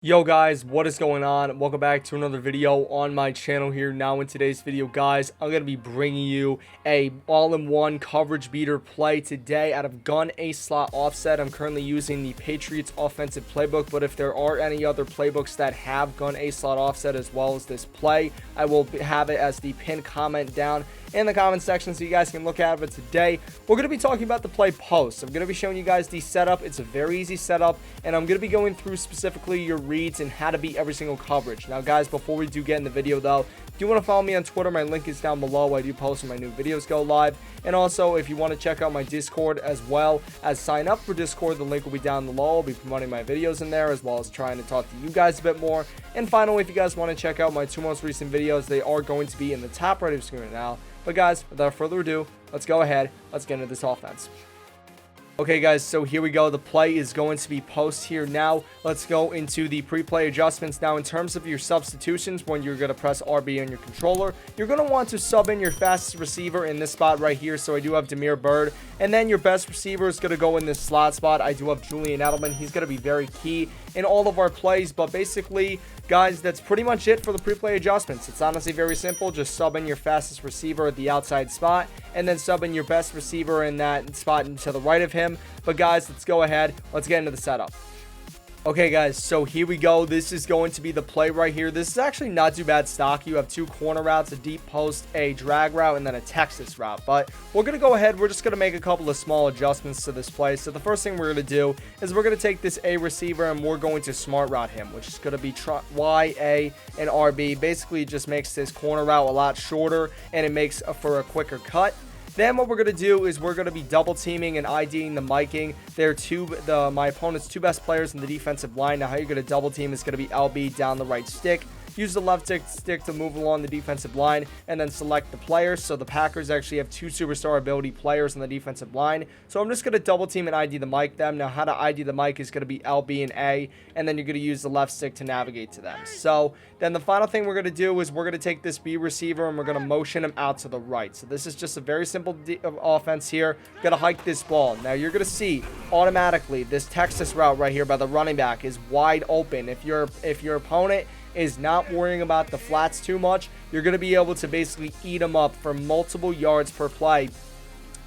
Yo guys, what is going on? Welcome back to another video on my channel here. Now in today's video guys, I'm going to be bringing you a all-in-one coverage beater play today out of gun ace slot offset. I'm currently using the Patriots offensive playbook, but if there are any other playbooks that have gun ace slot offset as well as this play, I will have it as the pinned comment down in the comment section so you guys can look at it. But today we're going to be talking about the play post. I'm going to be showing you guys the setup. It's a very easy setup, and I'm going to be going through specifically your reads and how to beat every single coverage. Now guys, before we do get in the video though, if you want to follow me on Twitter, my link is down below. I do post when my new videos go live. And also, if you want to check out my Discord as well as sign up for Discord, the link will be down below. I'll be promoting my videos in there as well as trying to talk to you guys a bit more. And finally, if you guys want to check out my two most recent videos, they are going to be in the top right of the screen right now. But guys, without further ado, let's go ahead. Let's get into this offense. Okay guys, so here we go. The play is going to be post here. Now let's go into the pre-play adjustments. Now in terms of your substitutions, when you're going to press RB on your controller, you're going to want to sub in your fastest receiver in this spot right here. So I do have Demir Bird, and then your best receiver is going to go in this slot spot. I do have Julian Edelman. He's going to be very key in all of our plays. But basically guys, that's pretty much it for the pre-play adjustments. It's honestly very simple. Just sub in your fastest receiver at the outside spot, and then sub in your best receiver in that spot to the right of him. But guys, let's go ahead. Let's get into the setup. Okay guys, so here we go. This is going to be the play right here. This is actually not too bad stock. You have two corner routes, a deep post, a drag route, and then a Texas route. But we're going to go ahead. We're just going to make a couple of small adjustments to this play. So the first thing we're going to do is we're going to take this A receiver and we're going to smart route him, which is going to be Y, A, and RB. Basically, it just makes this corner route a lot shorter and it makes for a quicker cut. Then what we're going to do is we're going to be double teaming and IDing the miking. They're my opponent's two best players in the defensive line. Now how you're going to double team is going to be LB down the right stick. Use the left stick to move along the defensive line and then select the players. So the Packers actually have two superstar ability players on the defensive line. So I'm just going to double team and ID the mic them. Now how to ID the mic is going to be LB and A, and then you're going to use the left stick to navigate to them. So then the final thing we're going to do is we're going to take this B receiver and we're going to motion him out to the right. So this is just a very simple offense here. Going to hike this ball. Now you're going to see automatically this Texas route right here by the running back is wide open. If your opponent is not worrying about the flats too much, you're going to be able to basically eat them up for multiple yards per play.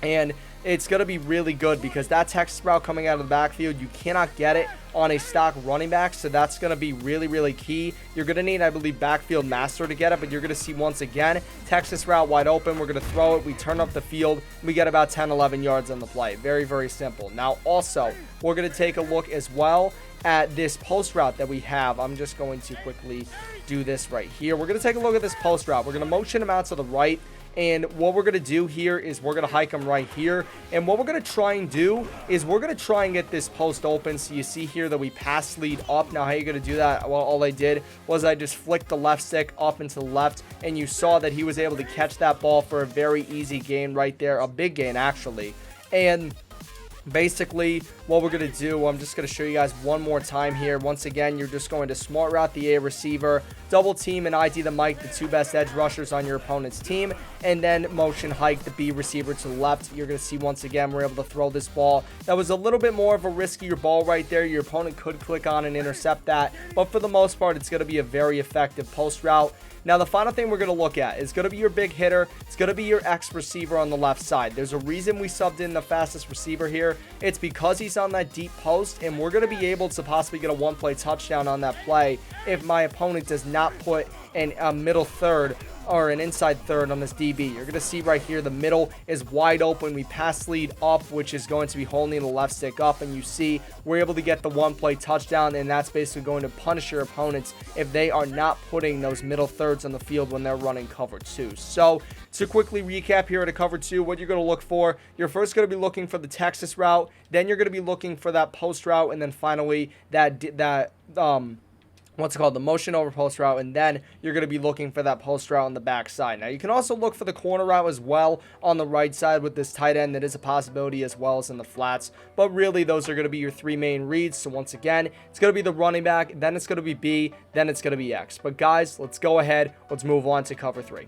And it's going to be really good because that Texas route coming out of the backfield, you cannot get it on a stock running back. So that's going to be really, really key. You're going to need, I believe, backfield master to get it, but you're going to see once again, Texas route wide open. We're going to throw it. We turn up the field. We get about 10, 11 yards on the play. Very, very simple. Now, also, we're going to take a look as well at this post route that we have. I'm just going to quickly do this right here. We're going to take a look at this post route. We're going to motion him out to the right. And what we're going to do here is we're going to hike him right here. And what we're going to try and do is we're going to try and get this post open. So you see here that we pass lead up. Now, how are you going to do that? Well, all I did was I just flicked the left stick up and to the left. And you saw that he was able to catch that ball for a very easy gain right there. A big gain, actually. And basically what we're going to do, I'm just going to show you guys one more time here. Once again, you're just going to smart route the A receiver, double team and ID the mic, the two best edge rushers on your opponent's team, and then motion hike the B receiver to the left. You're going to see once again we're able to throw this ball. That was a little bit more of a riskier ball right there. Your opponent could click on and intercept that, but for the most part it's going to be a very effective post route. Now, the final thing we're going to look at is going to be your big hitter. It's going to be your X receiver on the left side. There's a reason we subbed in the fastest receiver here. It's because he's on that deep post, and we're going to be able to possibly get a one-play touchdown on that play if my opponent does not put a middle third or an inside third on this DB. You're going to see right here the middle is wide open. We pass lead up, which is going to be holding the left stick up, and you see we're able to get the one play touchdown, and that's basically going to punish your opponents if they are not putting those middle thirds on the field when they're running cover two. So to quickly recap here at a cover two, what you're going to look for, you're first going to be looking for the Texas route, then you're going to be looking for that post route, and then finally what's it called, the motion over post route, and then you're going to be looking for that post route on the back side. Now, you can also look for the corner route as well on the right side with this tight end. That is a possibility as well as in the flats, but really those are going to be your three main reads. So once again, it's going to be the running back, then it's going to be B, then it's going to be X. But guys, let's go ahead. Let's move on to cover three.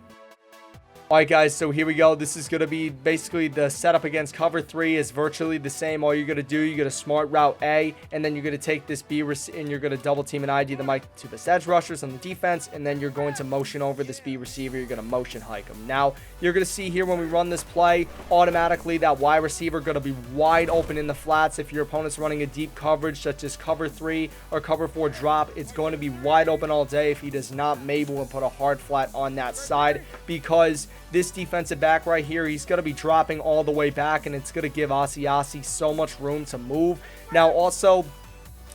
Alright guys, so here we go. This is going to be basically the setup against cover 3 is virtually the same. All you're going to do, you're going to smart route A, and then you're going to take this B and you're going to double team and ID the mic to the edge rushers on the defense, and then you're going to motion over this B receiver. You're going to motion hike him. Now, you're going to see here when we run this play, automatically that wide receiver going to be wide open in the flats. If your opponent's running a deep coverage such as cover 3 or cover 4 drop, it's going to be wide open all day if he does not maybe will put a hard flat on that side, because this defensive back right here, he's going to be dropping all the way back, and it's going to give Asiasi so much room to move. Now also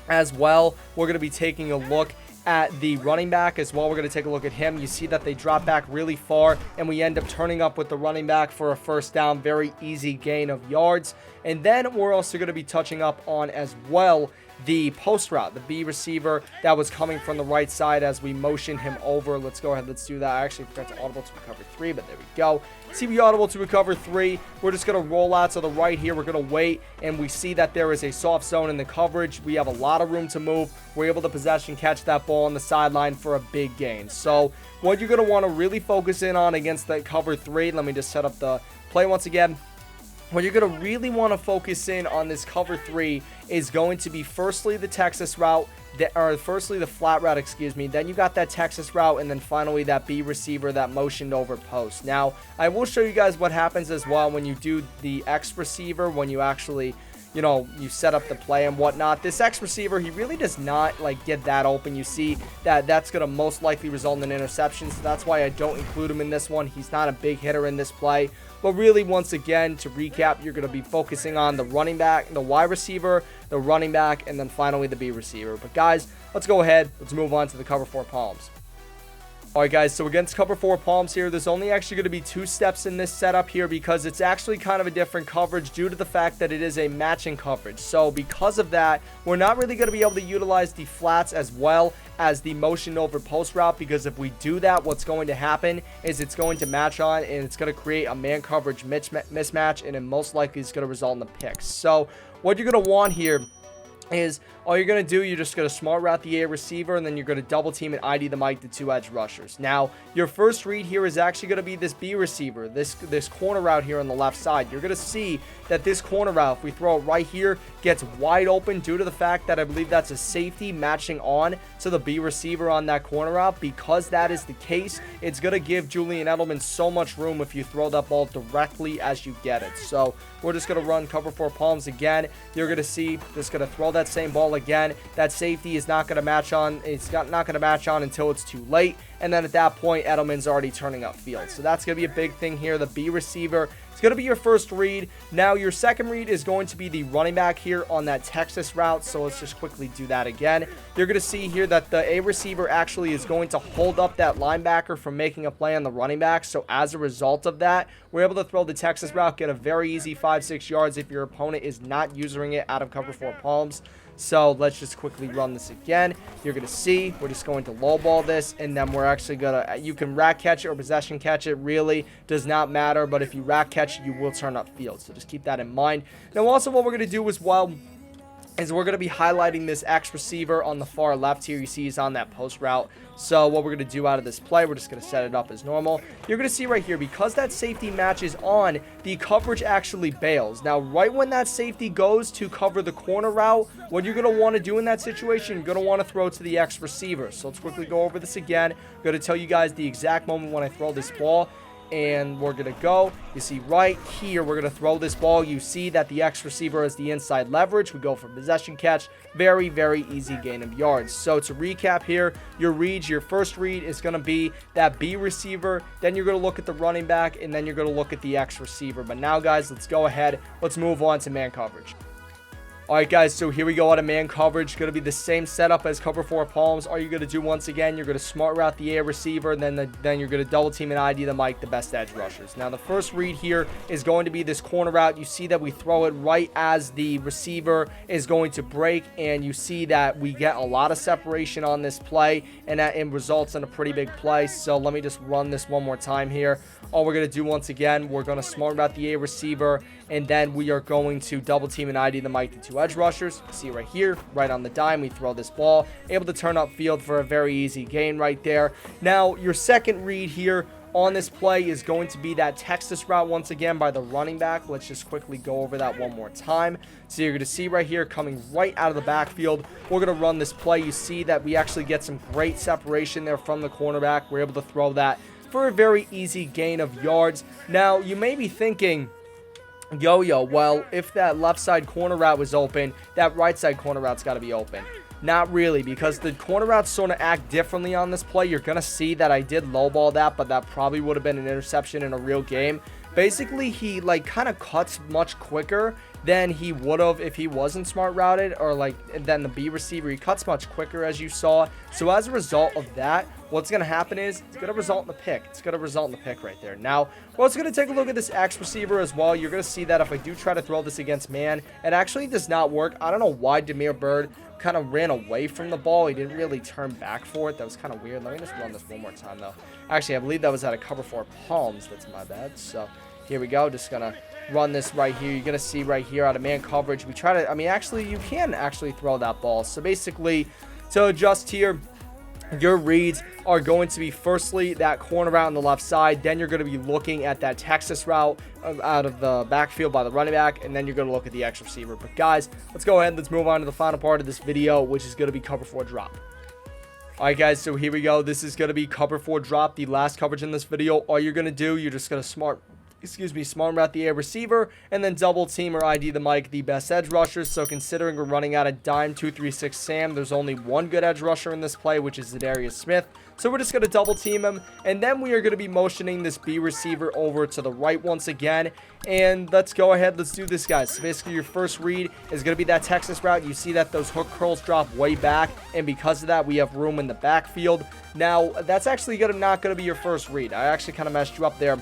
as well, we're going to be taking a look at the running back as well. We're going to take a look at him. You see that they drop back really far, and we end up turning up with the running back for a first down. Very easy gain of yards. And then we're also going to be touching up on as well the post route, the B receiver that was coming from the right side as we motion him over. Let's go ahead. Let's do that. I actually forgot to audible to recover 3, but there we go. CB audible to recover 3. We're just going to roll out to the right here. We're going to wait, and we see that there is a soft zone in the coverage. We have a lot of room to move. We're able to possession catch that ball on the sideline for a big gain. So what you're going to want to really focus in on against that cover 3, let me just set up the play once again. What you're going to really want to focus in on this cover 3 is going to be firstly the Texas route, firstly the flat route, excuse me. Then you got that Texas route, and then finally that B receiver that motioned over post. Now, I will show you guys what happens as well when you do the X receiver, when you actually, you know, you set up the play and whatnot. This X receiver, he really does not like get that open. You see that that's going to most likely result in an interception, so that's why I don't include him in this one. He's not a big hitter in this play. But really, once again, to recap, you're going to be focusing on the running back, the wide receiver, the running back, and then finally the B receiver. But guys, let's go ahead. Let's move on to the cover 4 palms. Alright guys, so against cover 4 palms here, there's only actually going to be 2 steps in this setup here, because it's actually kind of a different coverage due to the fact that it is a matching coverage. So because of that, we're not really going to be able to utilize the flats as well as the motion over post route, because if we do that, what's going to happen is it's going to match on, and it's going to create a man coverage mismatch, and it most likely is going to result in the picks. So what you're going to want here is all you're going to do, you're just going to smart route the A receiver, and then you're going to double team and ID the mic, the 2 edge rushers. Now, your first read here is actually going to be this B receiver, this corner route here on the left side. You're going to see that this corner route, if we throw it right here, gets wide open due to the fact that I believe that's a safety matching on to the B receiver on that corner route. Because that is the case, it's going to give Julian Edelman so much room if you throw that ball directly as you get it. So we're just going to run cover 4 palms again. You're going to see just going to throw that same ball again. That safety is not going to match on. It's not going to match on until it's too late. And then at that point, Edelman's already turning up field. So that's going to be a big thing here. The B receiver, it's going to be your first read. Now, your second read is going to be the running back here on that Texas route. So let's just quickly do that again. You're going to see here that the A receiver actually is going to hold up that linebacker from making a play on the running back. So as a result of that, we're able to throw the Texas route, get a very easy 5-6 yards if your opponent is not using it out of cover 4 palms. So let's just quickly run this again. You're going to see we're just going to lowball this, and then we're actually going to, you can rack catch it or possession catch it, really does not matter. But if you rack catch it, you will turn up field. So just keep that in mind. Now also what we're going to do as well is we're going to be highlighting this X receiver on the far left here. You see he's on that post route. So what we're going to do out of this play, we're just going to set it up as normal. You're going to see right here, because that safety matches on, the coverage actually bails. Now, right when that safety goes to cover the corner route, what you're going to want to do in that situation, you're going to want to throw to the X receiver. So let's quickly go over this again. I'm going to tell you guys the exact moment when I throw this ball. And we're going to go, you see right here, we're going to throw this ball. You see that the X receiver is the inside leverage. We go for possession catch. Very, very easy gain of yards. So to recap here, your reads, your first read is going to be that B receiver. Then you're going to look at the running back, and then you're going to look at the X receiver. But now, guys, let's go ahead. Let's move on to man coverage. Alright guys, so here we go out of man coverage. Going to be the same setup as cover 4 palms. All you're going to do once again, you're going to smart route the A receiver, and then you're going to double team and ID the mic, the best edge rushers. Now the first read here is going to be this corner route. You see that we throw it right as the receiver is going to break, and you see that we get a lot of separation on this play, and that results in a pretty big play. So let me just run this one more time here. All we're going to do once again, we're going to smart route the A receiver, and then we are going to double team and ID the mic, the 2 edge rushers. You see right here, right on the dime, we throw this ball, able to turn up field for a very easy gain right there. Now, your second read here, on this play is going to be that Texas route once again by the running back. Let's just quickly go over that one more time. So you're going to see right here coming right out of the backfield, we're going to run this play. You see that we actually get some great separation there from the cornerback. We're able to throw that for a very easy gain of yards. Now, you may be thinking, yo, well, if that left side corner route was open, that right side corner route's got to be open. Not really, because the corner routes sort of act differently on this play. You're going to see that I did lowball that, but that probably would have been an interception in a real game. Basically, he like kind of cuts much quicker than he would have if he wasn't smart routed, or like than the B receiver. He cuts much quicker, as you saw. So as a result of that, what's going to happen is it's going to result in the pick. It's going to result in the pick right there. Now, we're also going to take a look at this X receiver as well. You're going to see that if I do try to throw this against man, it actually does not work. I don't know why Demir Bird kind of ran away from the ball. He didn't really turn back for it. That was kind of weird. Let me just run this one more time, though. Actually, I believe that was out of cover 4 palms. That's my bad. So here we go. Just going to run this right here. You're going to see right here out of man coverage. We try to, I mean, actually, you can actually throw that ball. So basically, to adjust here, your reads are going to be firstly that corner route on the left side. Then you're going to be looking at that Texas route out of the backfield by the running back. And then you're going to look at the X receiver. But guys, let's go ahead. Let's move on to the final part of this video, which is going to be cover 4 drop. Alright guys, so here we go. This is going to be cover 4 drop, the last coverage in this video. All you're going to do, you're just going to smart route the A receiver, and then double team or ID the Mike, the best edge rushers. So considering we're running out of dime 236 Sam, there's only one good edge rusher in this play, which is Zadarius Smith. So we're just going to double team him, and then we are going to be motioning this B receiver over to the right once again. And let's go ahead, let's do this, guys. So basically your first read is going to be that Texas route. You see that those hook curls drop way back, and because of that we have room in the backfield. Now that's actually not going to be your first read. I actually kind of messed you up there.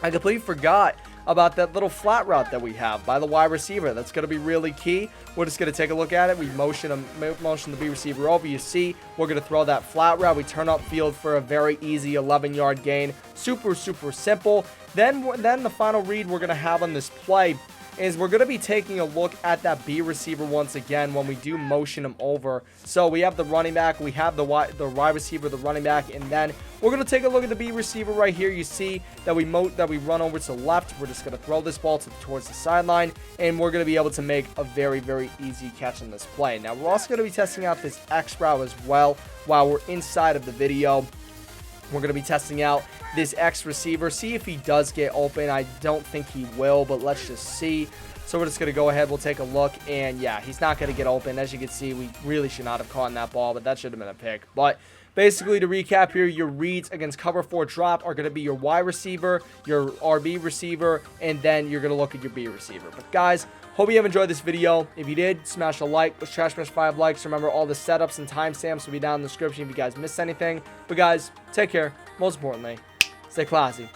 I completely forgot about that little flat route that we have by the wide receiver. That's going to be really key. We're just going to take a look at it. We motion the B receiver over. You see, we're going to throw that flat route. We turn upfield for a very easy 11-yard gain. Super simple. Then the final read we're going to have on this play is we're going to be taking a look at that B receiver once again when we do motion him over. So we have the running back, we have the wide receiver, the running back, and then we're going to take a look at the B receiver right here. You see that we run over to the left. We're just going to throw this ball towards the sideline, and we're going to be able to make a very easy catch on this play. Now we're also going to be testing out this X route as well while we're inside of the video. We're going to be testing out this X receiver, see if he does get open. I don't think he will, but let's just see. So we're just going to go ahead, we'll take a look, and yeah, he's not going to get open. As you can see, we really should not have caught that ball, but that should have been a pick. But basically, to recap here, your reads against cover 4 drop are going to be your Y receiver, your RB receiver, and then you're going to look at your B receiver. But guys, hope you have enjoyed this video. If you did, smash a like. Let's try to smash 5 likes. Remember, all the setups and timestamps will be down in the description if you guys missed anything. But guys, take care. Most importantly, stay classy.